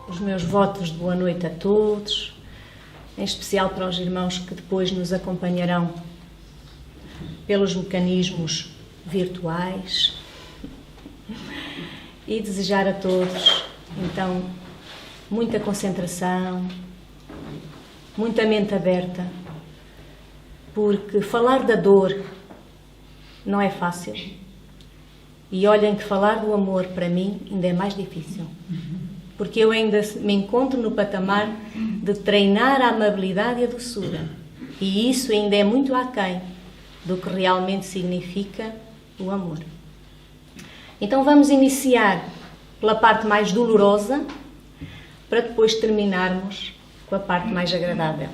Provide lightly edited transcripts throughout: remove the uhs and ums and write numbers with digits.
os meus votos de boa noite a todos, em especial para os irmãos que depois nos acompanharão pelos mecanismos virtuais, e desejar a todos, então, muita concentração, muita mente aberta, porque falar da dor não é fácil. E olhem que falar do amor, para mim, ainda é mais difícil. Porque eu ainda me encontro no patamar de treinar a amabilidade e a doçura. E isso ainda é muito aquém do que realmente significa o amor. Então vamos iniciar pela parte mais dolorosa, para depois terminarmos com a parte mais agradável.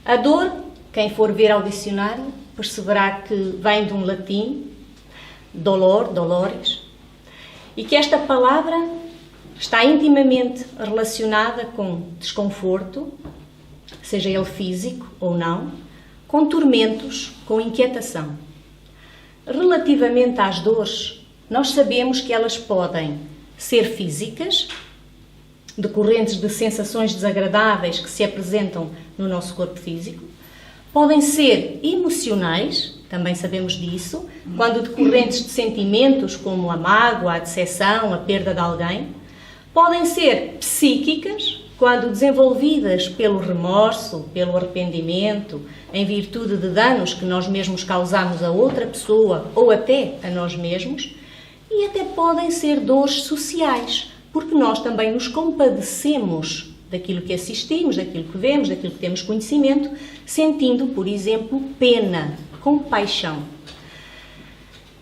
A dor, quem for ver ao dicionário, perceberá que vem de um latim, dolor, dolores, e que esta palavra está intimamente relacionada com desconforto, seja ele físico ou não, com tormentos, com inquietação. Relativamente às dores, nós sabemos que elas podem ser físicas, decorrentes de sensações desagradáveis que se apresentam no nosso corpo físico, podem ser emocionais, também sabemos disso, quando decorrentes de sentimentos como a mágoa, a decepção, a perda de alguém. Podem ser psíquicas, quando desenvolvidas pelo remorso, pelo arrependimento, em virtude de danos que nós mesmos causamos a outra pessoa ou até a nós mesmos. E até podem ser dores sociais, porque nós também nos compadecemos daquilo que assistimos, daquilo que vemos, daquilo que temos conhecimento, sentindo, por exemplo, pena, compaixão.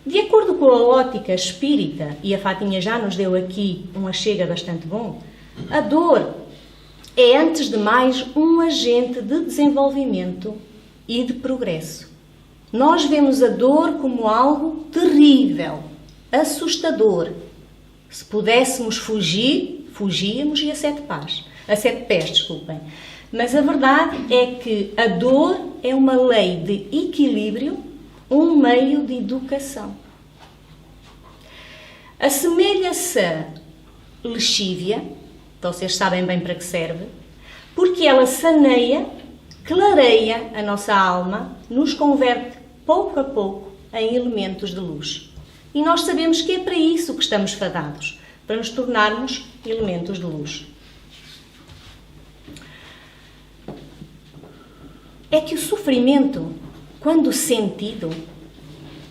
De acordo com a ótica espírita, e a Fatinha já nos deu aqui um achega bastante bom, a dor é, antes de mais, um agente de desenvolvimento e de progresso. Nós vemos a dor como algo terrível, assustador. Se pudéssemos fugir, fugíamos e a sete pés, desculpem. Mas a verdade é que a dor é uma lei de equilíbrio, um meio de educação. Assemelha-se a lexívia, vocês sabem bem para que serve, porque ela saneia, clareia a nossa alma, nos converte pouco a pouco em elementos de luz. E nós sabemos que é para isso que estamos fadados, para nos tornarmos elementos de luz. É que o sofrimento, quando sentido,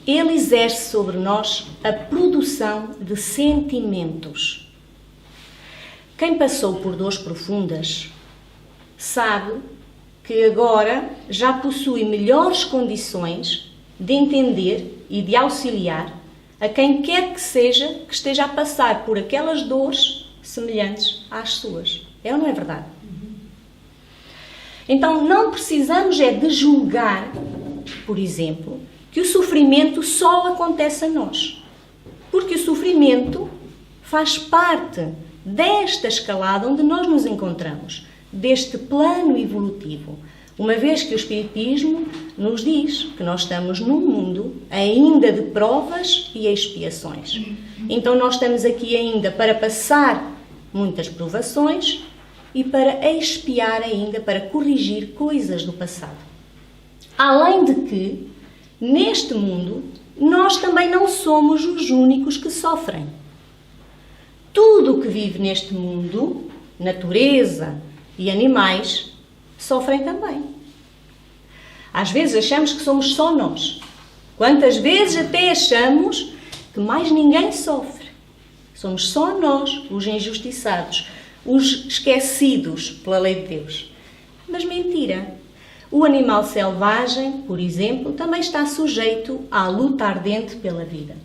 ele exerce sobre nós a produção de sentimentos. Quem passou por dores profundas sabe que agora já possui melhores condições de entender e de auxiliar a quem quer que seja que esteja a passar por aquelas dores semelhantes às suas. É ou não é verdade? Então, não precisamos é de julgar, por exemplo, que o sofrimento só acontece a nós. Porque o sofrimento faz parte desta escalada onde nós nos encontramos, deste plano evolutivo. Uma vez que o Espiritismo nos diz que nós estamos num mundo ainda de provas e expiações. Então nós estamos aqui ainda para passar muitas provações e para expiar ainda, para corrigir coisas do passado. Além de que, neste mundo, nós também não somos os únicos que sofrem. Tudo o que vive neste mundo, natureza e animais, sofrem também. Às vezes achamos que somos só nós. Quantas vezes até achamos que mais ninguém sofre. Somos só nós, os injustiçados, os esquecidos pela lei de Deus. Mas mentira. O animal selvagem, por exemplo, também está sujeito à luta ardente pela vida.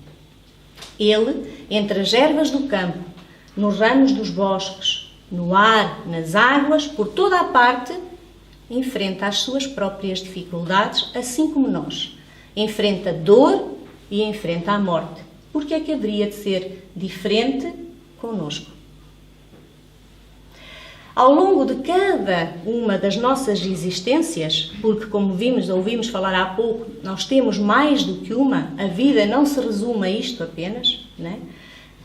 Ele, entre as ervas do campo, nos ramos dos bosques, no ar, nas águas, por toda a parte, enfrenta as suas próprias dificuldades, assim como nós. Enfrenta a dor e enfrenta a morte. Por que é que haveria de ser diferente connosco? Ao longo de cada uma das nossas existências, porque como ouvimos falar há pouco, nós temos mais do que uma, a vida não se resume a isto apenas, né?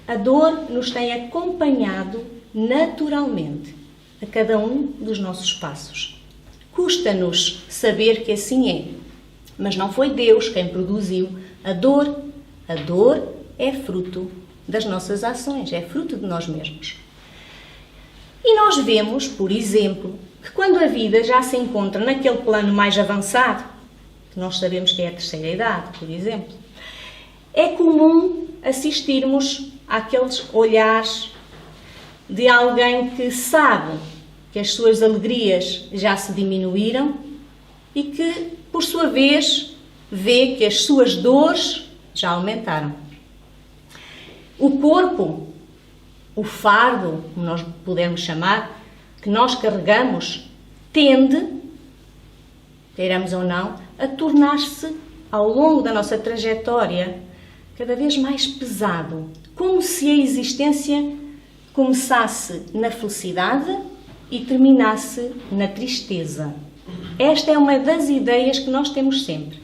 A dor nos tem acompanhado naturalmente a cada um dos nossos passos. Custa-nos saber que assim é, mas não foi Deus quem produziu a dor. A dor é fruto das nossas ações, é fruto de nós mesmos. E nós vemos, por exemplo, que quando a vida já se encontra naquele plano mais avançado, que nós sabemos que é a terceira idade, por exemplo, é comum assistirmos àqueles olhares de alguém que sabe que as suas alegrias já se diminuíram e que, por sua vez, vê que as suas dores já aumentaram. O corpo, o fardo, como nós podemos chamar, que nós carregamos, tende, queiramos ou não, a tornar-se, ao longo da nossa trajetória, cada vez mais pesado, como se a existência começasse na felicidade e terminasse na tristeza. Esta é uma das ideias que nós temos sempre.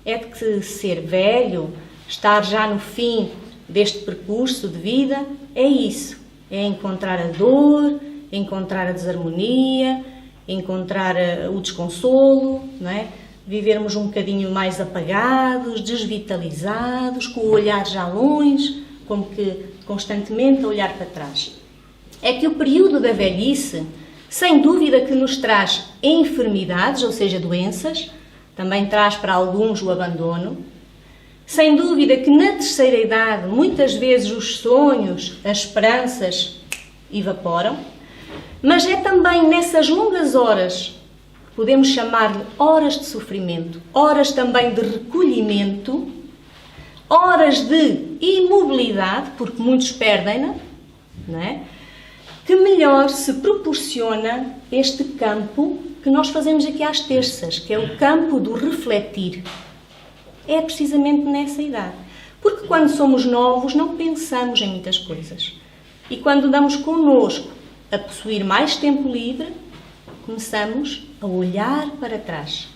É de que ser velho, estar já no fim deste percurso de vida, é isso. É encontrar a dor, encontrar a desarmonia, encontrar o desconsolo, não é? Vivermos um bocadinho mais apagados, desvitalizados, com o olhar já longe, como que constantemente a olhar para trás. É que o período da velhice, sem dúvida que nos traz enfermidades, ou seja, doenças, também traz para alguns o abandono. Sem dúvida que na terceira idade, muitas vezes os sonhos, as esperanças evaporam, mas é também nessas longas horas, podemos chamar-lhe horas de sofrimento, horas também de recolhimento, horas de imobilidade, porque muitos perdem-na, não é? Que melhor se proporciona este campo que nós fazemos aqui às terças, que é o campo do refletir. É precisamente nessa idade. Porque quando somos novos não pensamos em muitas coisas. E quando damos connosco a possuir mais tempo livre, começamos a olhar para trás.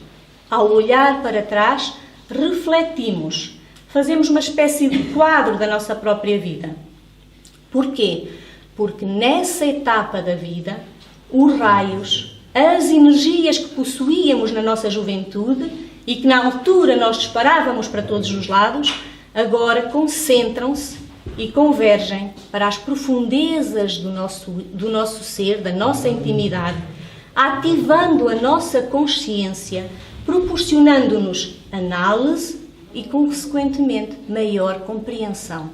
Ao olhar para trás, refletimos. Fazemos uma espécie de quadro da nossa própria vida. Porquê? Porque nessa etapa da vida, os raios, as energias que possuíamos na nossa juventude e que na altura nós disparávamos para todos os lados, agora concentram-se e convergem para as profundezas do nosso ser, da nossa intimidade, ativando a nossa consciência, proporcionando-nos análise e, consequentemente, maior compreensão.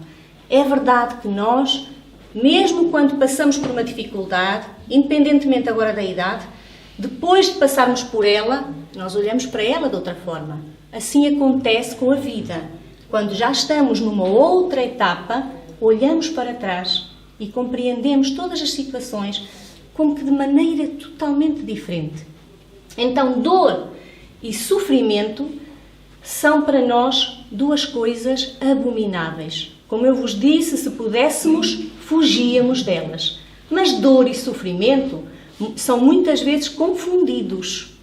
É verdade que nós, mesmo quando passamos por uma dificuldade, independentemente agora da idade, depois de passarmos por ela, nós olhamos para ela de outra forma. Assim acontece com a vida. Quando já estamos numa outra etapa, olhamos para trás e compreendemos todas as situações como que de maneira totalmente diferente. Então, dor e sofrimento são para nós duas coisas abomináveis. Como eu vos disse, se pudéssemos, fugíamos delas. Mas dor e sofrimento são muitas vezes confundidos.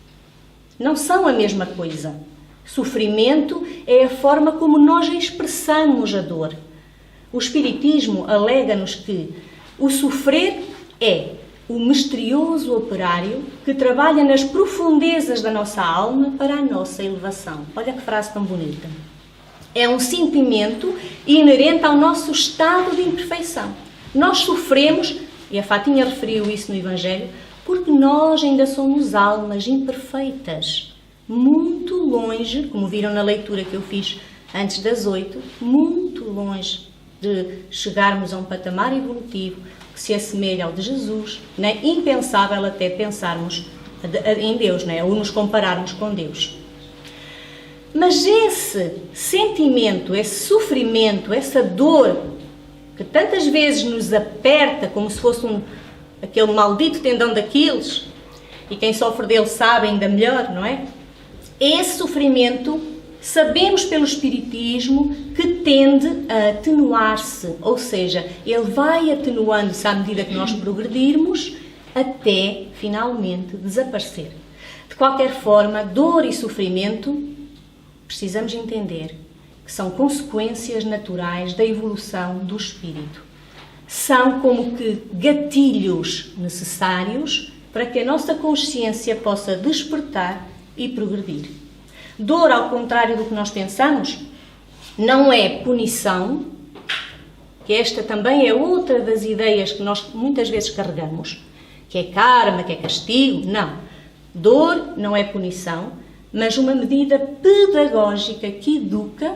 Não são a mesma coisa. Sofrimento é a forma como nós expressamos a dor. O Espiritismo alega-nos que o sofrer é o misterioso operário que trabalha nas profundezas da nossa alma para a nossa elevação. Olha que frase tão bonita. É um sentimento inerente ao nosso estado de imperfeição. Nós sofremos, e a Fatinha referiu isso no Evangelho, porque nós ainda somos almas imperfeitas. Muito longe, como viram na leitura que eu fiz antes das 8, muito longe de chegarmos a um patamar evolutivo que se assemelha ao de Jesus, né? Impensável até pensarmos em Deus, né? Ou nos compararmos com Deus. Mas esse sentimento, esse sofrimento, essa dor que tantas vezes nos aperta como se fosse aquele maldito tendão daqueles, e quem sofre dele sabe ainda melhor, não é? Esse sofrimento, sabemos pelo Espiritismo que tende a atenuar-se, ou seja, ele vai atenuando-se à medida que nós progredirmos até finalmente desaparecer. De qualquer forma, dor e sofrimento, precisamos entender que são consequências naturais da evolução do espírito. são como que gatilhos necessários para que a nossa consciência possa despertar e progredir. Dor, ao contrário do que nós pensamos, não é punição, que esta também é outra das ideias que nós muitas vezes carregamos, que é karma, que é castigo. Não. Dor não é punição, mas uma medida pedagógica que educa,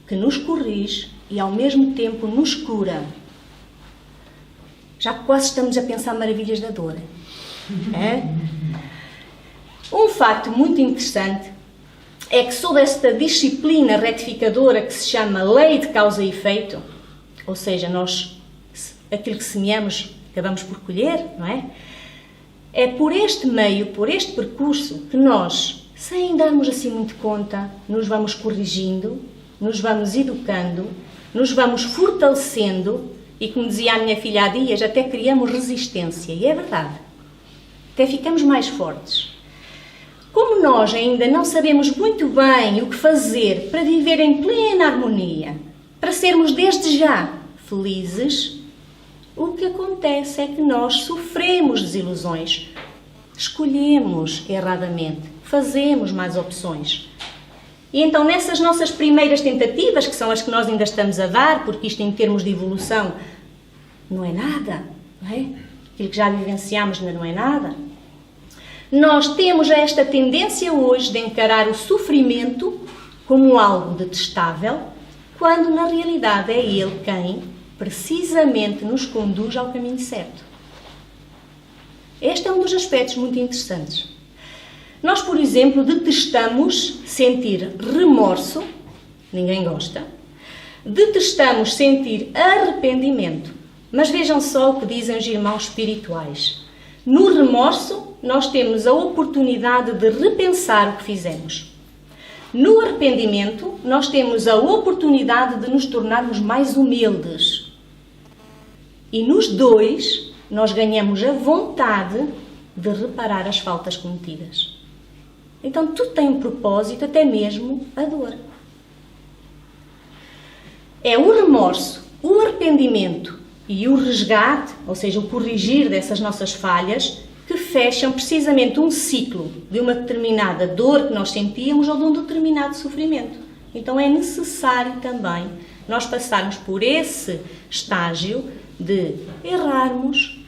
que nos corrige e ao mesmo tempo nos cura. Já quase estamos a pensar maravilhas da dor. É? Um facto muito interessante é que sob esta disciplina retificadora que se chama lei de causa e efeito, ou seja, nós, aquilo que semeamos, acabamos por colher, não é? É por este meio, por este percurso, que nós, sem darmos assim muito conta, nos vamos corrigindo, nos vamos educando, nos vamos fortalecendo e, como dizia a minha filha há dias, até criamos resistência. E é verdade. Até ficamos mais fortes. Como nós ainda não sabemos muito bem o que fazer para viver em plena harmonia, para sermos desde já felizes, o que acontece é que nós sofremos desilusões, escolhemos erradamente, fazemos mais opções. E então nessas nossas primeiras tentativas, que são as que nós ainda estamos a dar, porque isto em termos de evolução não é nada, não é? Aquilo que já vivenciámos ainda não é nada. Nós temos esta tendência hoje de encarar o sofrimento como algo detestável, quando na realidade é ele quem precisamente nos conduz ao caminho certo. Este é um dos aspectos muito interessantes. Nós, por exemplo, detestamos sentir remorso, ninguém gosta, detestamos sentir arrependimento, mas vejam só o que dizem os irmãos espirituais. No remorso, nós temos a oportunidade de repensar o que fizemos. No arrependimento, nós temos a oportunidade de nos tornarmos mais humildes. E nos dois, nós ganhamos a vontade de reparar as faltas cometidas. Então, tudo tem um propósito, até mesmo a dor. É o remorso, o arrependimento e o resgate, ou seja, o corrigir dessas nossas falhas, que fecham precisamente um ciclo de uma determinada dor que nós sentíamos ou de um determinado sofrimento. Então é necessário também nós passarmos por esse estágio de errarmos,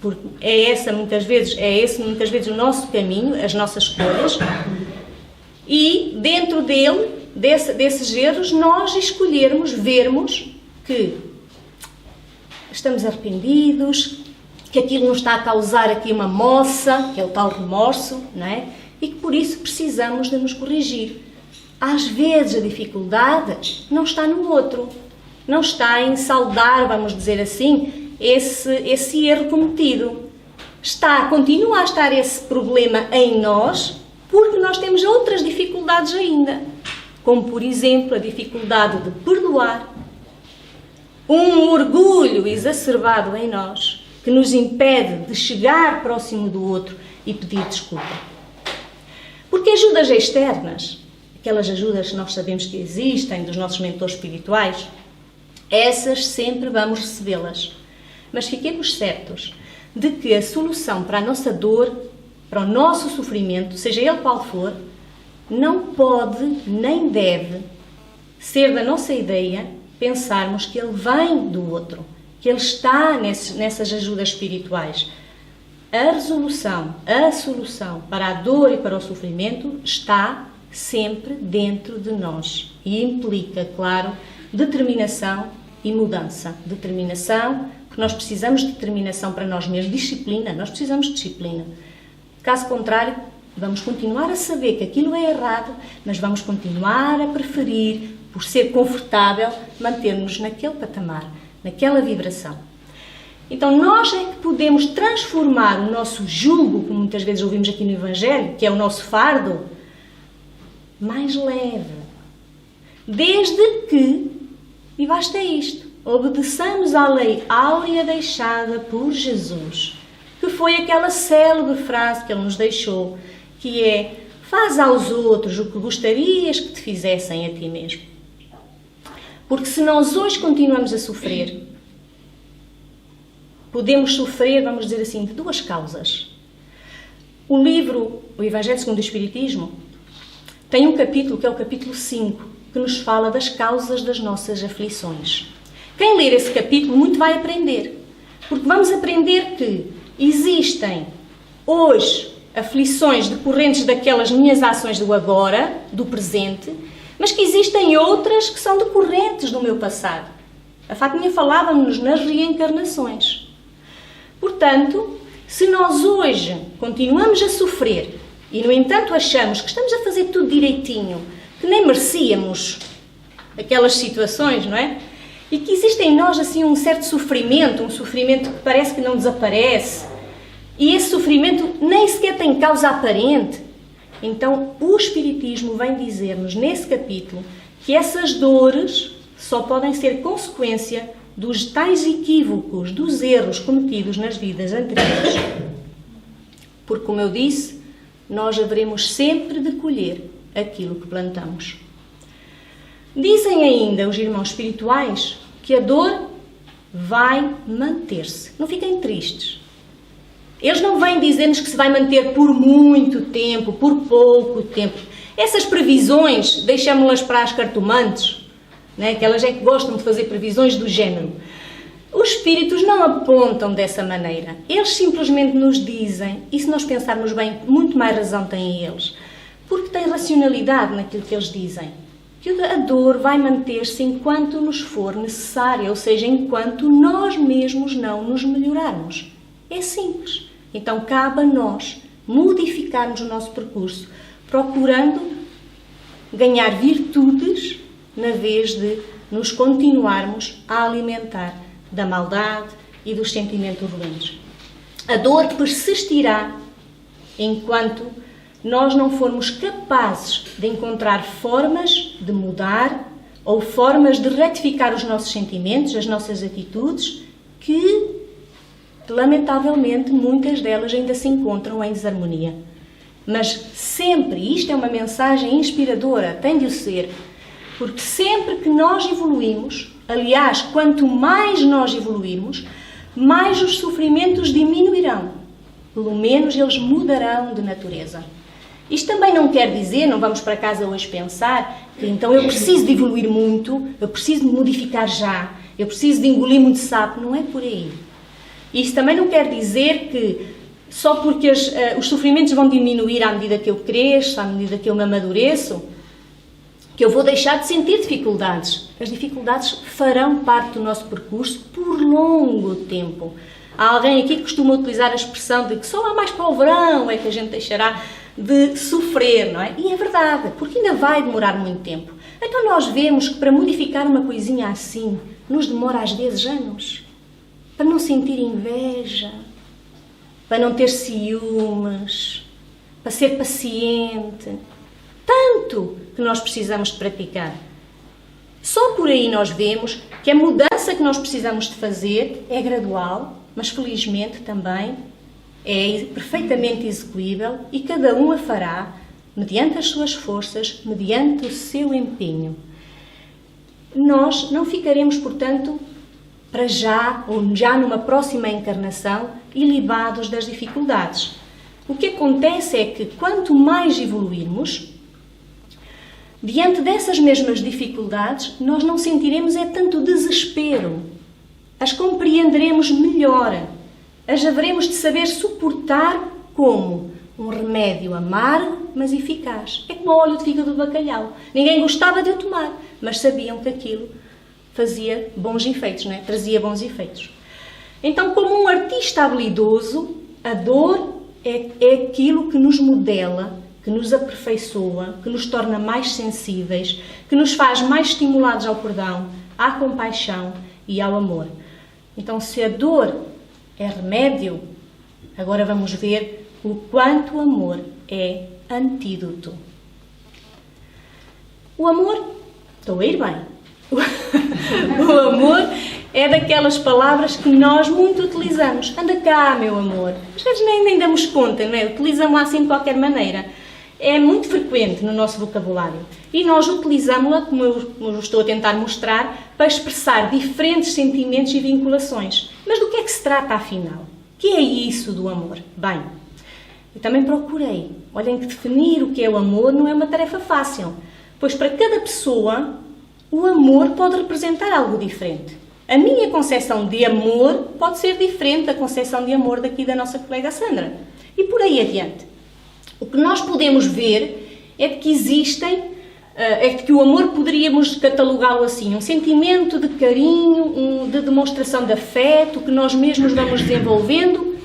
porque é esse muitas vezes o nosso caminho, as nossas escolhas, e dentro desses erros nós escolhermos, vermos que estamos arrependidos, que aquilo nos está a causar aqui uma moça, que é o tal remorso, não é? E que por isso precisamos de nos corrigir. Às vezes a dificuldade não está no outro, não está em saldar, vamos dizer assim, esse erro cometido. Continua a estar esse problema em nós, porque nós temos outras dificuldades ainda, como por exemplo a dificuldade de perdoar, um orgulho exacerbado em nós, que nos impede de chegar próximo do outro e pedir desculpa. Porque ajudas externas, aquelas ajudas que nós sabemos que existem dos nossos mentores espirituais, essas sempre vamos recebê-las. Mas fiquemos certos de que a solução para a nossa dor, para o nosso sofrimento, seja ele qual for, não pode nem deve ser da nossa ideia pensarmos que ele vem do outro, que ele está nessas ajudas espirituais. A solução para a dor e para o sofrimento está sempre dentro de nós e implica, claro, determinação e mudança. Determinação, porque nós precisamos de determinação para nós mesmos, disciplina, nós precisamos de disciplina. Caso contrário, vamos continuar a saber que aquilo é errado, mas vamos continuar a preferir, por ser confortável, manter-nos naquele patamar, naquela vibração. Então nós é que podemos transformar o nosso jugo, como muitas vezes ouvimos aqui no Evangelho, que é o nosso fardo, mais leve. Desde que, e basta isto, obedeçamos à lei áurea deixada por Jesus, que foi aquela célebre frase que ele nos deixou, que é: faz aos outros o que gostarias que te fizessem a ti mesmo. Porque se nós hoje continuamos a sofrer, podemos sofrer, vamos dizer assim, de duas causas. O livro, o Evangelho segundo o Espiritismo, tem um capítulo, que é o capítulo 5, que nos fala das causas das nossas aflições. Quem ler esse capítulo muito vai aprender, porque vamos aprender que existem hoje aflições decorrentes daquelas minhas ações do agora, do presente, mas que existem outras que são decorrentes do meu passado. A Fátima falava-nos nas reencarnações. Portanto, se nós hoje continuamos a sofrer e, no entanto, achamos que estamos a fazer tudo direitinho, que nem merecíamos aquelas situações, não é? E que existe em nós assim um certo sofrimento, um sofrimento que parece que não desaparece, e esse sofrimento nem sequer tem causa aparente. Então, o Espiritismo vem dizer-nos nesse capítulo que essas dores só podem ser consequência dos tais equívocos, dos erros cometidos nas vidas anteriores. Porque, como eu disse, nós haveremos sempre de colher aquilo que plantamos. Dizem ainda os irmãos espirituais que a dor vai manter-se. Não fiquem tristes. Eles não vêm dizer-nos que se vai manter por muito tempo, por pouco tempo. Essas previsões, deixamos-las para as cartomantes, né? Que elas é que gostam de fazer previsões do género. Os espíritos não apontam dessa maneira. Eles simplesmente nos dizem, e se nós pensarmos bem, muito mais razão têm eles, porque têm racionalidade naquilo que eles dizem. Que a dor vai manter-se enquanto nos for necessária, ou seja, enquanto nós mesmos não nos melhorarmos. É simples. Então, cabe a nós modificarmos o nosso percurso, procurando ganhar virtudes, na vez de nos continuarmos a alimentar da maldade e dos sentimentos ruins. A dor persistirá enquanto nós não formos capazes de encontrar formas de mudar ou formas de retificar os nossos sentimentos, as nossas atitudes, que, lamentavelmente, muitas delas ainda se encontram em desarmonia. Mas sempre, isto é uma mensagem inspiradora, tem de o ser, porque sempre que nós evoluímos, aliás, quanto mais nós evoluirmos, mais os sofrimentos diminuirão, pelo menos eles mudarão de natureza. Isto também não quer dizer, não vamos para casa hoje pensar, que então eu preciso de evoluir muito, eu preciso de modificar já, eu preciso de engolir muito sapo. Não é por aí. Isto também não quer dizer que só porque os sofrimentos vão diminuir à medida que eu cresço, à medida que eu me amadureço, que eu vou deixar de sentir dificuldades. As dificuldades farão parte do nosso percurso por longo tempo. Há alguém aqui que costuma utilizar a expressão de que só lá mais para o verão é que a gente deixará de sofrer, não é? E é verdade, porque ainda vai demorar muito tempo. Então nós vemos que para modificar uma coisinha assim, nos demora às vezes anos. Para não sentir inveja, para não ter ciúmes, para ser paciente. Tanto que nós precisamos de praticar. Só por aí nós vemos que a mudança que nós precisamos de fazer é gradual, mas felizmente também é perfeitamente execuível e cada um a fará mediante as suas forças, mediante o seu empenho. Nós não ficaremos, portanto, para já ou já numa próxima encarnação, ilibados das dificuldades. O que acontece é que quanto mais evoluirmos, diante dessas mesmas dificuldades, nós não sentiremos tanto desespero. As compreenderemos melhor. As haveremos de saber suportar como um remédio amargo, mas eficaz. É como o óleo de fígado do bacalhau. Ninguém gostava de o tomar, mas sabiam que aquilo fazia bons efeitos, não é? Trazia bons efeitos. Então, como um artista habilidoso, a dor é aquilo que nos modela, que nos aperfeiçoa, que nos torna mais sensíveis, que nos faz mais estimulados ao perdão, à compaixão e ao amor. Então, se a dor é remédio, agora vamos ver o quanto o amor é antídoto. O amor, estou a ir bem, o amor é daquelas palavras que nós muito utilizamos. Anda cá, meu amor. Às vezes nem damos conta, não é? Utilizamos assim de qualquer maneira. é muito frequente no nosso vocabulário e nós utilizamos-la, como eu estou a tentar mostrar, para expressar diferentes sentimentos e vinculações. Mas do que é que se trata, afinal? O que é isso do amor? Bem, eu também procurei. Olhem que definir o que é o amor não é uma tarefa fácil, pois para cada pessoa o amor pode representar algo diferente. A minha concepção de amor pode ser diferente da concepção de amor daqui da nossa colega Sandra. E por aí adiante. O que nós podemos ver é de que que o amor poderíamos catalogá-lo assim, um sentimento de carinho, de demonstração de afeto que nós mesmos vamos desenvolvendo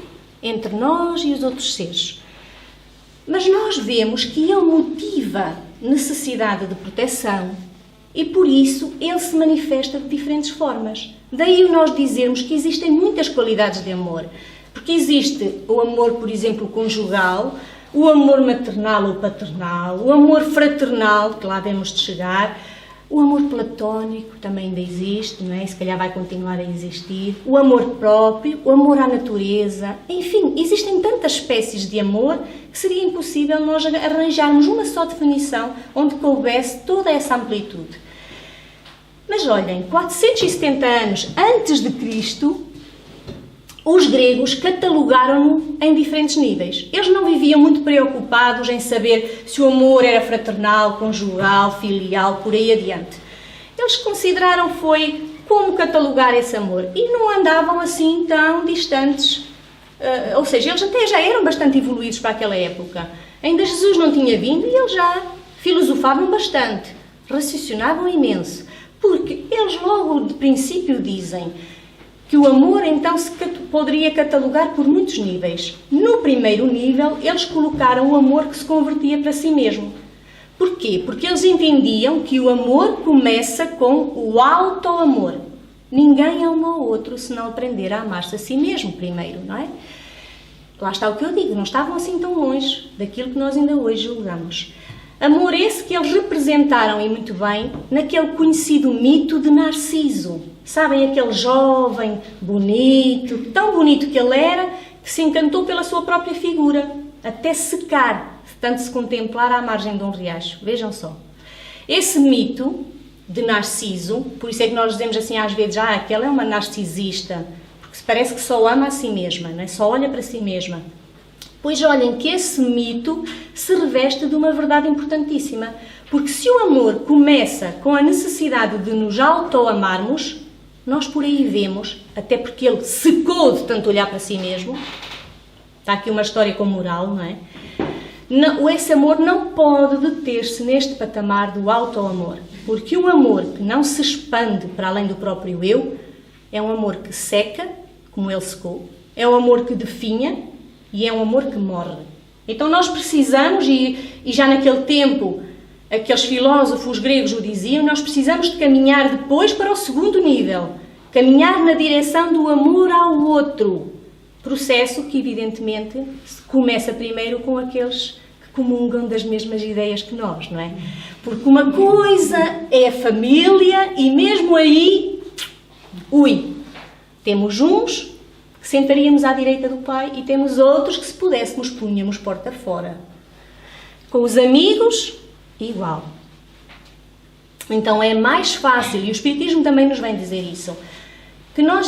entre nós e os outros seres. Mas nós vemos que ele motiva necessidade de proteção e por isso ele se manifesta de diferentes formas. Daí nós dizermos que existem muitas qualidades de amor, porque existe o amor, por exemplo, conjugal, o amor maternal ou paternal, o amor fraternal, que lá devemos de chegar, o amor platónico também ainda existe, não é? Se calhar vai continuar a existir, o amor próprio, o amor à natureza, enfim, existem tantas espécies de amor que seria impossível nós arranjarmos uma só definição onde coubesse toda essa amplitude. Mas olhem, 470 anos antes de Cristo, os gregos catalogaram-no em diferentes níveis. Eles não viviam muito preocupados em saber se o amor era fraternal, conjugal, filial, por aí adiante. Eles consideraram foi como catalogar esse amor e não andavam assim tão distantes, ou seja, eles até já eram bastante evoluídos para aquela época. Ainda Jesus não tinha vindo e eles já filosofavam bastante, raciocinavam imenso, porque eles logo de princípio dizem que o amor então se poderia catalogar por muitos níveis. No primeiro nível, eles colocaram o amor que se convertia para si mesmo. Porquê? Porque eles entendiam que o amor começa com o auto-amor. Ninguém ama o outro se não aprender a amar-se a si mesmo primeiro, não é? Lá está o que eu digo, não estavam assim tão longe daquilo que nós ainda hoje julgamos. Amor esse que eles representaram, e muito bem, naquele conhecido mito de Narciso. Sabem, aquele jovem, bonito, tão bonito que ele era, que se encantou pela sua própria figura, até secar, de tanto se contemplar à margem de um riacho. Vejam só. Esse mito de Narciso, por isso é que nós dizemos assim às vezes, aquela é uma narcisista, porque parece que só ama a si mesma, não é? Só olha para si mesma. Pois olhem que esse mito se reveste de uma verdade importantíssima, porque se o amor começa com a necessidade de nos auto-amarmos, nós por aí vemos, até porque ele secou de tanto olhar para si mesmo, está aqui uma história com moral, não é? Esse amor não pode deter-se neste patamar do auto-amor, porque o amor que não se expande para além do próprio eu é um amor que seca, como ele secou, é um amor que definha e é um amor que morre. Então nós precisamos, e já naquele tempo aqueles filósofos gregos o diziam, nós precisamos de caminhar depois para o segundo nível, caminhar na direção do amor ao outro, processo que evidentemente começa primeiro com aqueles que comungam das mesmas ideias que nós, não é? Porque uma coisa é a família e mesmo aí, temos uns que sentaríamos à direita do pai e temos outros que se pudéssemos punhamos porta fora. Com os amigos, igual. Então é mais fácil, e o Espiritismo também nos vem dizer isso, que nós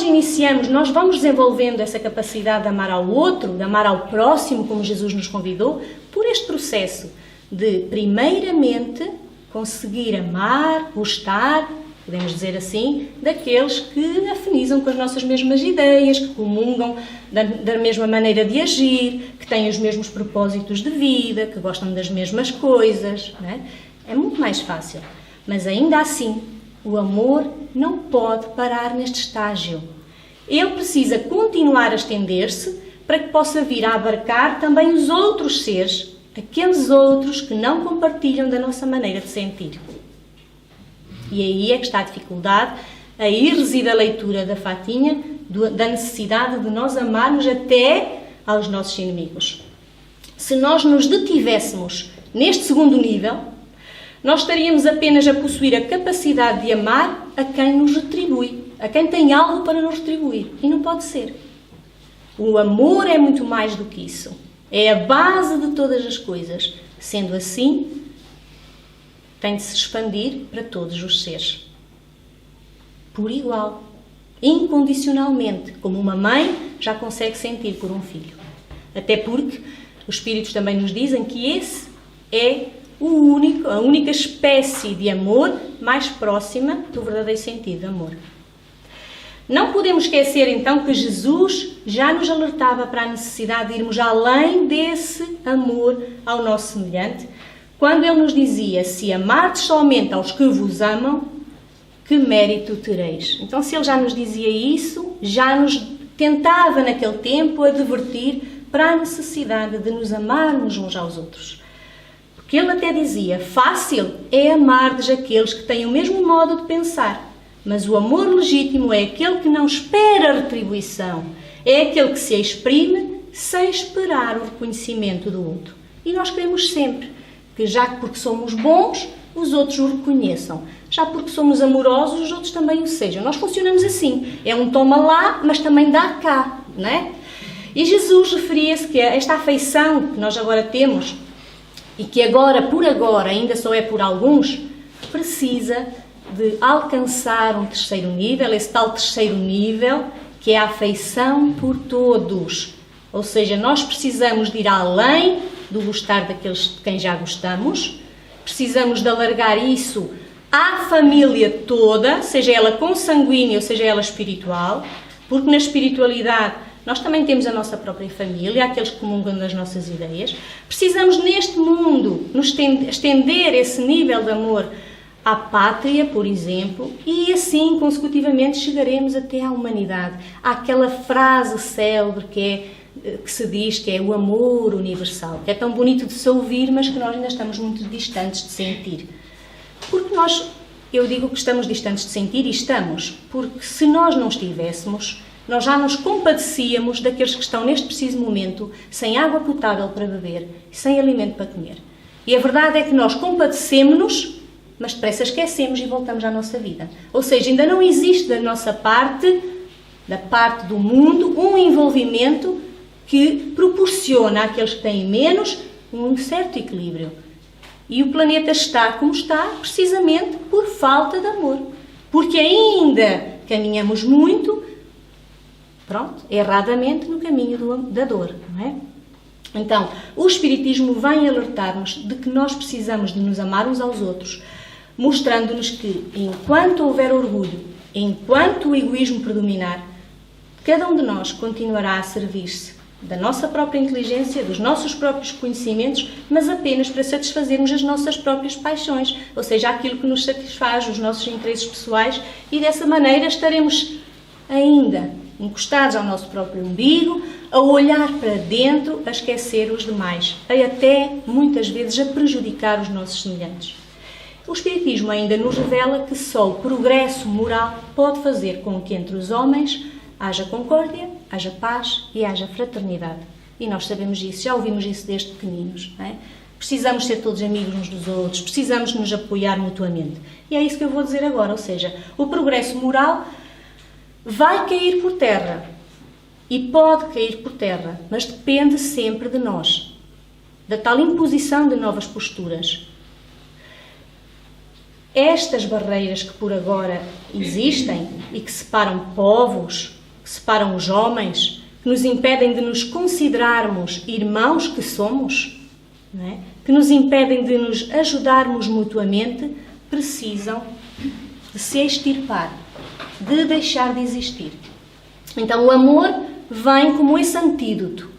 vamos desenvolvendo essa capacidade de amar ao outro, de amar ao próximo, como Jesus nos convidou, por este processo de, primeiramente, conseguir amar, gostar, podemos dizer assim, daqueles que afinizam com as nossas mesmas ideias, que comungam da mesma maneira de agir, que têm os mesmos propósitos de vida, que gostam das mesmas coisas, não é? É muito mais fácil. Mas ainda assim, o amor não pode parar neste estágio. Ele precisa continuar a estender-se para que possa vir a abarcar também os outros seres, aqueles outros que não compartilham da nossa maneira de sentir. E aí é que está a dificuldade, aí reside a leitura da Fatinha, da necessidade de nós amarmos até aos nossos inimigos. Se nós nos detivéssemos neste segundo nível, nós estaríamos apenas a possuir a capacidade de amar a quem nos retribui, a quem tem algo para nos retribuir. E não pode ser. O amor é muito mais do que isso. É a base de todas as coisas. Sendo assim, tem de se expandir para todos os seres. Por igual. Incondicionalmente. Como uma mãe já consegue sentir por um filho. Até porque os Espíritos também nos dizem que esse é a única espécie de amor mais próxima do verdadeiro sentido de amor. Não podemos esquecer, então, que Jesus já nos alertava para a necessidade de irmos além desse amor ao nosso semelhante, quando Ele nos dizia: se amardes somente aos que vos amam, que mérito tereis? Então, se Ele já nos dizia isso, já nos tentava naquele tempo advertir para a necessidade de nos amarmos uns aos outros. Porque Ele até dizia: fácil é amardes aqueles que têm o mesmo modo de pensar. Mas o amor legítimo é aquele que não espera a retribuição. É aquele que se exprime sem esperar o reconhecimento do outro. E nós queremos sempre que, já porque somos bons, os outros o reconheçam. Já porque somos amorosos, os outros também o sejam. Nós funcionamos assim. É um toma lá, mas também dá cá, não é? E Jesus referia-se que esta afeição que nós agora temos, e que agora, por agora, ainda só é por alguns, precisa de alcançar um terceiro nível, esse tal terceiro nível, que é a afeição por todos. Ou seja, nós precisamos de ir além do gostar daqueles de quem já gostamos, precisamos de alargar isso à família toda, seja ela consanguínea ou seja ela espiritual, porque na espiritualidade nós também temos a nossa própria família, aqueles que comungam das nossas ideias. Precisamos neste mundo nos estender esse nível de amor à pátria, por exemplo, e assim, consecutivamente, chegaremos até à humanidade. Há aquela frase célebre que se diz que é o amor universal, que é tão bonito de se ouvir, mas que nós ainda estamos muito distantes de sentir. Porque eu digo que estamos distantes de sentir, e estamos, porque se nós não estivéssemos, nós já nos compadecíamos daqueles que estão neste preciso momento sem água potável para beber e sem alimento para comer. E a verdade é que nós compadecemos-nos, mas depressa esquecemos e voltamos à nossa vida. Ou seja, ainda não existe da nossa parte, da parte do mundo, um envolvimento que proporciona àqueles que têm menos um certo equilíbrio. E o planeta está como está precisamente por falta de amor. Porque ainda caminhamos muito, erradamente no caminho da dor, não é? Então, o Espiritismo vem alertar-nos de que nós precisamos de nos amar uns aos outros, mostrando-nos que, enquanto houver orgulho, enquanto o egoísmo predominar, cada um de nós continuará a servir-se da nossa própria inteligência, dos nossos próprios conhecimentos, mas apenas para satisfazermos as nossas próprias paixões, ou seja, aquilo que nos satisfaz, os nossos interesses pessoais, e dessa maneira estaremos ainda encostados ao nosso próprio umbigo, a olhar para dentro, a esquecer os demais, a até, muitas vezes, a prejudicar os nossos semelhantes. O Espiritismo ainda nos revela que só o progresso moral pode fazer com que entre os homens haja concórdia, haja paz e haja fraternidade. E nós sabemos isso, já ouvimos isso desde pequeninos, não é? Precisamos ser todos amigos uns dos outros, precisamos nos apoiar mutuamente. E é isso que eu vou dizer agora, ou seja, o progresso moral vai cair por terra e pode cair por terra, mas depende sempre de nós, da tal imposição de novas posturas. Estas barreiras que por agora existem e que separam povos, que separam os homens, que nos impedem de nos considerarmos irmãos que somos, não é? Que nos impedem de nos ajudarmos mutuamente, precisam de se extirpar, de deixar de existir. Então o amor vem como esse antídoto,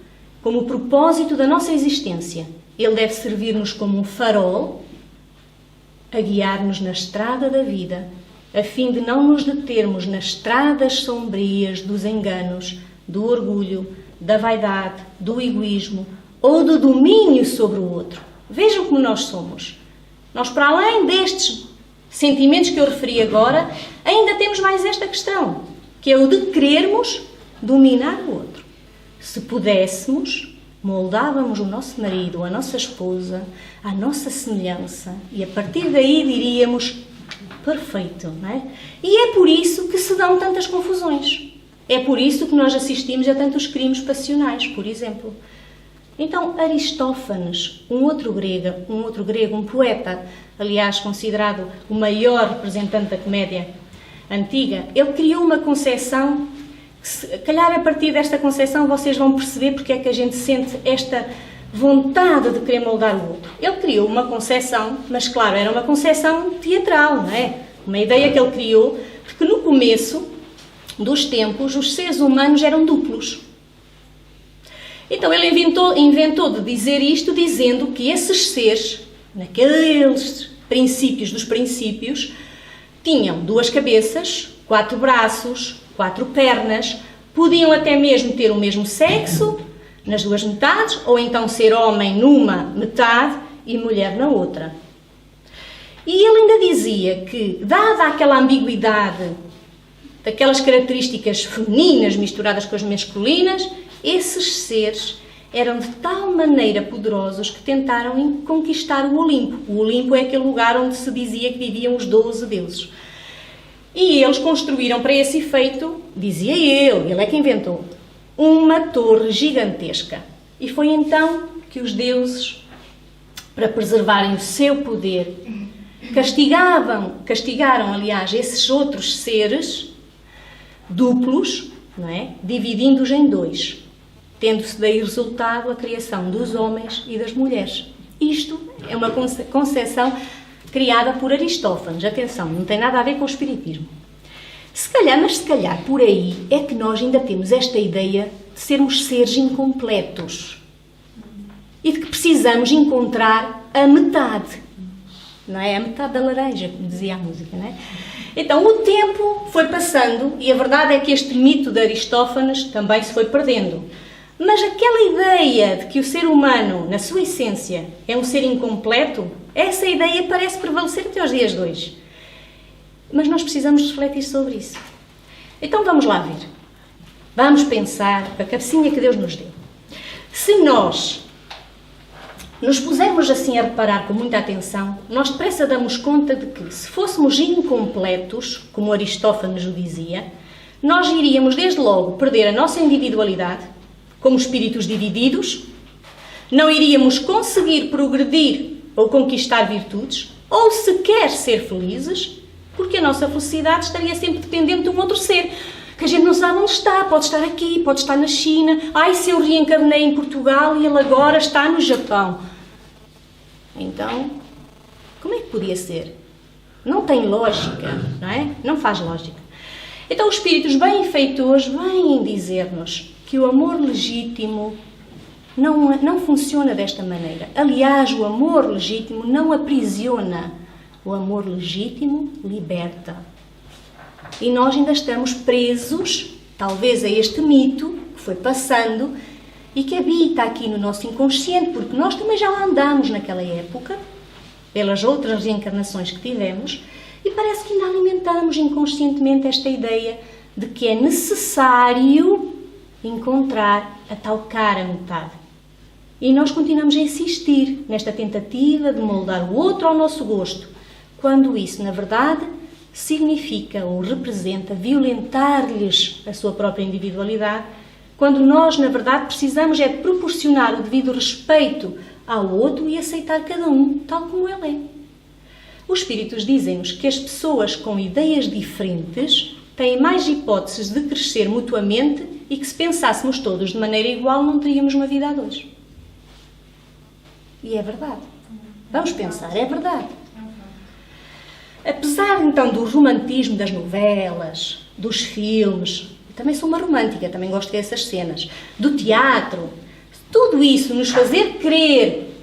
como o propósito da nossa existência. Ele deve servir-nos como um farol, a guiar-nos na estrada da vida, a fim de não nos determos nas estradas sombrias dos enganos, do orgulho, da vaidade, do egoísmo ou do domínio sobre o outro. Vejam como nós somos. Nós, para além destes sentimentos que eu referi agora, ainda temos mais esta questão, que é o de querermos dominar o outro. Se pudéssemos, moldávamos o nosso marido, a nossa esposa, à nossa semelhança, e a partir daí diríamos, perfeito, não é? E é por isso que se dão tantas confusões. É por isso que nós assistimos a tantos crimes passionais, por exemplo. Então Aristófanes, um outro grego, um poeta, aliás considerado o maior representante da comédia antiga, ele criou uma concepção que, se calhar a partir desta concepção vocês vão perceber porque é que a gente sente esta vontade de querer moldar o outro. Ele criou uma concepção, mas claro, era uma concepção teatral, não é? Uma ideia que ele criou, porque no começo dos tempos os seres humanos eram duplos. Então ele inventou de dizer isto dizendo que esses seres, naqueles princípios dos princípios, tinham 2 cabeças, 4 braços, 4 pernas, podiam até mesmo ter o mesmo sexo nas 2 metades, ou então ser homem numa metade e mulher na outra. E ele ainda dizia que, dada aquela ambiguidade daquelas características femininas misturadas com as masculinas, esses seres eram de tal maneira poderosos que tentaram conquistar o Olimpo. O Olimpo é aquele lugar onde se dizia que viviam os 12 deuses. E eles construíram para esse efeito, dizia ele é que inventou, uma torre gigantesca. E foi então que os deuses, para preservarem o seu poder, castigaram, aliás, esses outros seres duplos, não é? Dividindo-os em 2, tendo-se daí resultado a criação dos homens e das mulheres. Isto é uma concepção criada por Aristófanes. Atenção, não tem nada a ver com o espiritismo. Se calhar por aí é que nós ainda temos esta ideia de sermos seres incompletos e de que precisamos encontrar a metade, não é? A metade da laranja, como dizia a música, não é? Então o tempo foi passando e a verdade é que este mito de Aristófanes também se foi perdendo. Mas aquela ideia de que o ser humano, na sua essência, é um ser incompleto, essa ideia parece prevalecer até aos dias de hoje. Mas nós precisamos refletir sobre isso. Então vamos lá ver. Vamos pensar a cabecinha que Deus nos deu. Se nós nos pusermos assim a reparar com muita atenção, nós depressa damos conta de que, se fôssemos incompletos, como Aristófanes o dizia, nós iríamos desde logo perder a nossa individualidade, como espíritos divididos, não iríamos conseguir progredir ou conquistar virtudes, ou sequer ser felizes, porque a nossa felicidade estaria sempre dependente de um outro ser, que a gente não sabe onde está, pode estar aqui, pode estar na China, ai, se eu reencarnei em Portugal e ele agora está no Japão. Então, como é que podia ser? Não tem lógica, não é? Não faz lógica. Então os espíritos benfeitores vêm dizer-nos que o amor legítimo não funciona desta maneira. Aliás, o amor legítimo não aprisiona. O amor legítimo liberta. E nós ainda estamos presos, talvez, a este mito que foi passando e que habita aqui no nosso inconsciente, porque nós também já lá andamos naquela época, pelas outras reencarnações que tivemos, e parece que ainda alimentamos inconscientemente esta ideia de que é necessário encontrar a tal cara metade. E nós continuamos a insistir nesta tentativa de moldar o outro ao nosso gosto, quando isso, na verdade, significa ou representa violentar-lhes a sua própria individualidade, quando nós, na verdade, precisamos é de proporcionar o devido respeito ao outro e aceitar cada um tal como ele é. Os espíritos dizem-nos que as pessoas com ideias diferentes têm mais hipóteses de crescer mutuamente e que, se pensássemos todos de maneira igual, não teríamos uma vida a dois. E é verdade. Vamos pensar, é verdade. Apesar, então, do romantismo das novelas, dos filmes, também sou uma romântica, também gosto dessas cenas, do teatro, tudo isso nos fazer crer,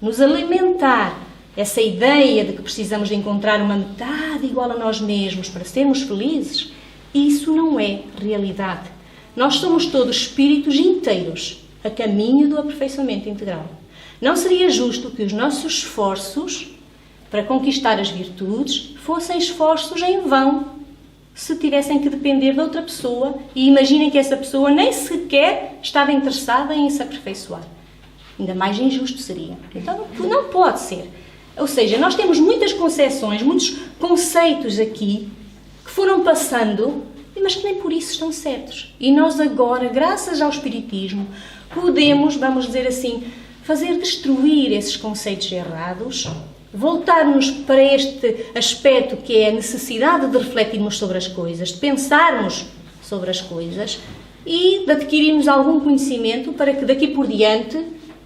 nos alimentar essa ideia de que precisamos de encontrar uma metade igual a nós mesmos para sermos felizes, isso não é realidade. Nós somos todos espíritos inteiros, a caminho do aperfeiçoamento integral. Não seria justo que os nossos esforços para conquistar as virtudes fossem esforços em vão, se tivessem que depender de outra pessoa e imaginem que essa pessoa nem sequer estava interessada em se aperfeiçoar. Ainda mais injusto seria. Então não pode ser. Ou seja, nós temos muitas concepções, muitos conceitos aqui que foram passando mas que nem por isso estão certos. E nós agora, graças ao Espiritismo, podemos, vamos dizer assim, fazer destruir esses conceitos errados, voltar-nos para este aspecto que é a necessidade de refletirmos sobre as coisas, de pensarmos sobre as coisas e de adquirirmos algum conhecimento para que daqui por diante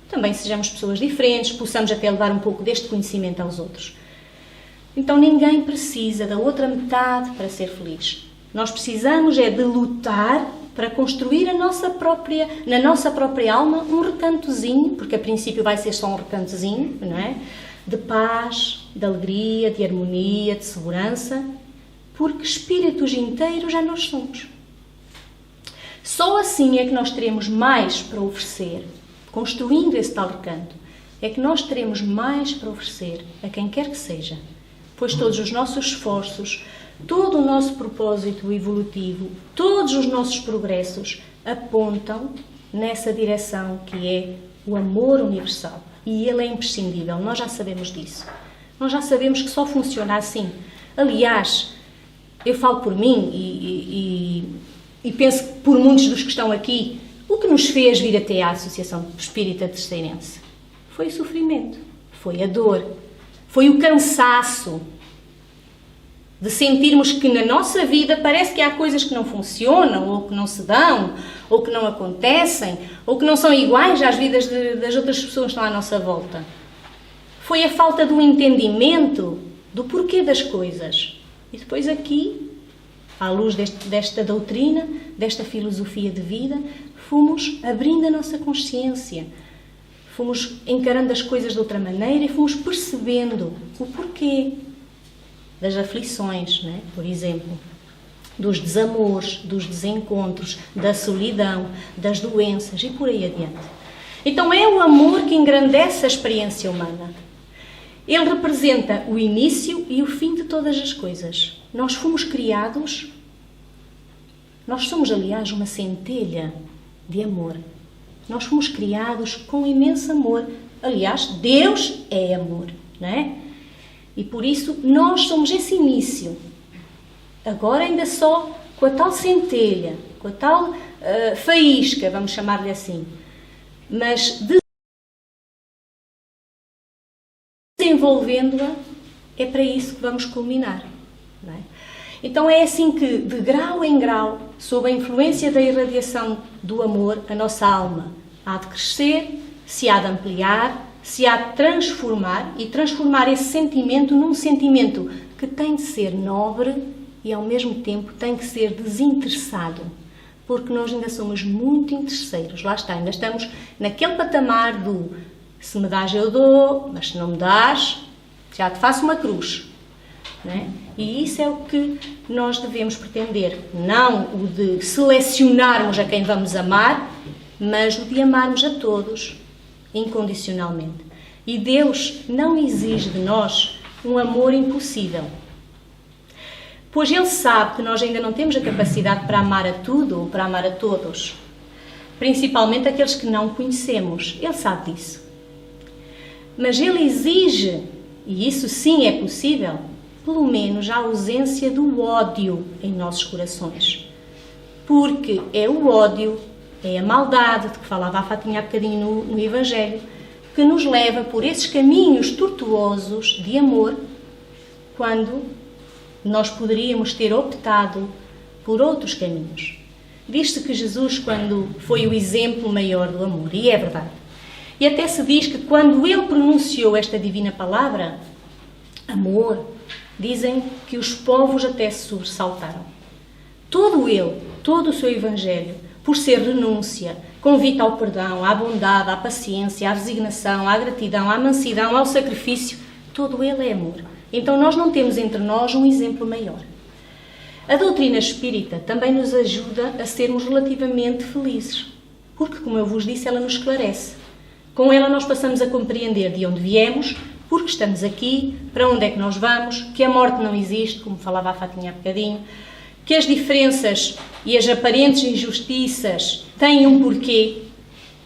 também sejamos pessoas diferentes, possamos até levar um pouco deste conhecimento aos outros. Então ninguém precisa da outra metade para ser feliz. Nós precisamos é de lutar para construir na nossa própria alma um recantozinho, porque a princípio vai ser só um recantozinho, não é? De paz, de alegria, de harmonia, de segurança, porque espíritos inteiros já nós somos. Só assim é que nós teremos mais para oferecer, construindo esse tal recanto, é que nós teremos mais para oferecer a quem quer que seja, pois todos os nossos esforços, todo o nosso propósito evolutivo, todos os nossos progressos apontam nessa direção que é o amor universal. E ele é imprescindível, nós já sabemos disso. Nós já sabemos que só funciona assim. Aliás, eu falo por mim e penso que por muitos dos que estão aqui, o que nos fez vir até à Associação Espírita Terceirense foi o sofrimento, foi a dor, foi o cansaço de sentirmos que na nossa vida parece que há coisas que não funcionam, ou que não se dão, ou que não acontecem, ou que não são iguais às vidas das outras pessoas que estão à nossa volta. Foi a falta do entendimento do porquê das coisas. E depois aqui, à luz desta doutrina, desta filosofia de vida, fomos abrindo a nossa consciência, fomos encarando as coisas de outra maneira e fomos percebendo o porquê das aflições, né? Por exemplo, dos desamores, dos desencontros, da solidão, das doenças e por aí adiante. Então é o amor que engrandece a experiência humana. Ele representa o início e o fim de todas as coisas. Nós fomos criados, nós somos, aliás, uma centelha de amor. Nós fomos criados com imenso amor. Aliás, Deus é amor, não é? E por isso nós somos esse início. Agora ainda só com a tal centelha, com a tal faísca, vamos chamar-lhe assim. Mas desenvolvendo-a, é para isso que vamos culminar. Não é? Então é assim que, de grau em grau, sob a influência da irradiação do amor, a nossa alma há de crescer, se há de ampliar, se há de transformar e transformar esse sentimento num sentimento que tem de ser nobre e ao mesmo tempo tem que ser desinteressado, porque nós ainda somos muito interesseiros, lá está, ainda estamos naquele patamar do se me dás eu dou, mas se não me dás já te faço uma cruz, não é? E isso é o que nós devemos pretender, não o de selecionarmos a quem vamos amar, mas o de amarmos a todos incondicionalmente. E Deus não exige de nós um amor impossível, pois Ele sabe que nós ainda não temos a capacidade para amar a tudo ou para amar a todos, principalmente aqueles que não conhecemos. Ele sabe disso. Mas Ele exige, e isso sim é possível, pelo menos a ausência do ódio em nossos corações. Porque é o ódio, é a maldade, de que falava a Fatinha há bocadinho no Evangelho, que nos leva por esses caminhos tortuosos de amor, quando nós poderíamos ter optado por outros caminhos. Diz-se que Jesus, quando foi o exemplo maior do amor, e é verdade. E até se diz que quando Ele pronunciou esta divina palavra, amor, dizem que os povos até se sobressaltaram. Todo Ele, todo o seu Evangelho, por ser renúncia, convite ao perdão, à bondade, à paciência, à resignação, à gratidão, à mansidão, ao sacrifício, todo ele é amor. Então nós não temos entre nós um exemplo maior. A doutrina espírita também nos ajuda a sermos relativamente felizes, porque, como eu vos disse, ela nos esclarece. Com ela nós passamos a compreender de onde viemos, porque estamos aqui, para onde é que nós vamos, que a morte não existe, como falava a Fatinha há bocadinho, que as diferenças e as aparentes injustiças têm um porquê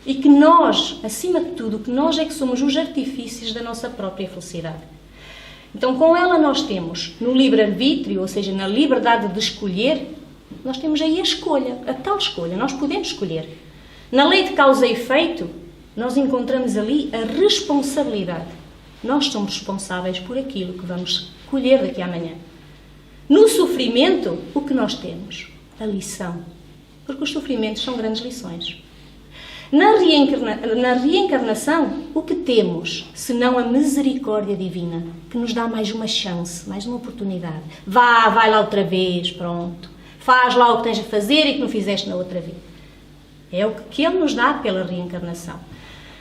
e que nós, acima de tudo, que nós é que somos os artifícios da nossa própria felicidade. Então, com ela nós temos, no livre-arbítrio, ou seja, na liberdade de escolher, nós temos aí a escolha, a tal escolha, nós podemos escolher. Na lei de causa e efeito, nós encontramos ali a responsabilidade. Nós somos responsáveis por aquilo que vamos colher daqui a amanhã. No sofrimento, o que nós temos? A lição. Porque os sofrimentos são grandes lições. Na reencarnação, o que temos, senão a misericórdia divina, que nos dá mais uma chance, mais uma oportunidade. Vai lá outra vez, pronto. Faz lá o que tens a fazer e que não fizeste na outra vez. É o que Ele nos dá pela reencarnação.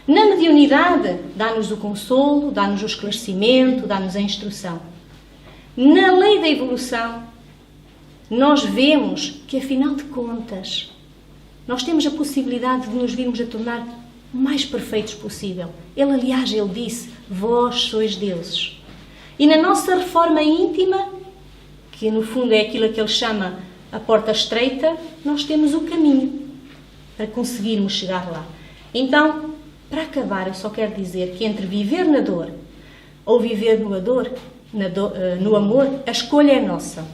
Na mediunidade, dá-nos o consolo, dá-nos o esclarecimento, dá-nos a instrução. Na lei da evolução, nós vemos que, afinal de contas, nós temos a possibilidade de nos virmos a tornar o mais perfeitos possível. Ele disse, vós sois deuses. E na nossa reforma íntima, que no fundo é aquilo que ele chama a porta estreita, nós temos o caminho para conseguirmos chegar lá. Então, para acabar, eu só quero dizer que entre viver na dor ou viver no amor, a escolha é nossa.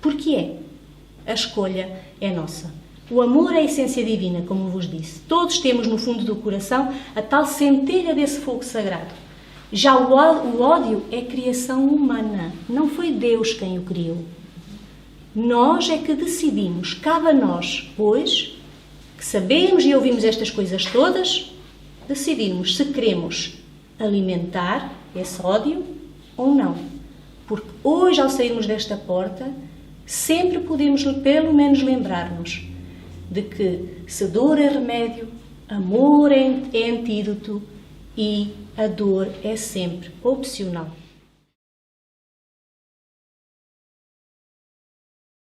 Porquê é? A escolha é nossa. O amor é a essência divina, como vos disse. Todos temos no fundo do coração a tal centelha desse fogo sagrado. Já o ódio é criação humana. Não foi Deus quem o criou. Nós é que decidimos, cabe a nós, pois, que sabemos e ouvimos estas coisas todas, decidimos se queremos alimentar esse ódio ou não. Porque hoje, ao sairmos desta porta, sempre podemos, pelo menos, lembrar-nos de que se dor é remédio, amor é antídoto e a dor é sempre opcional.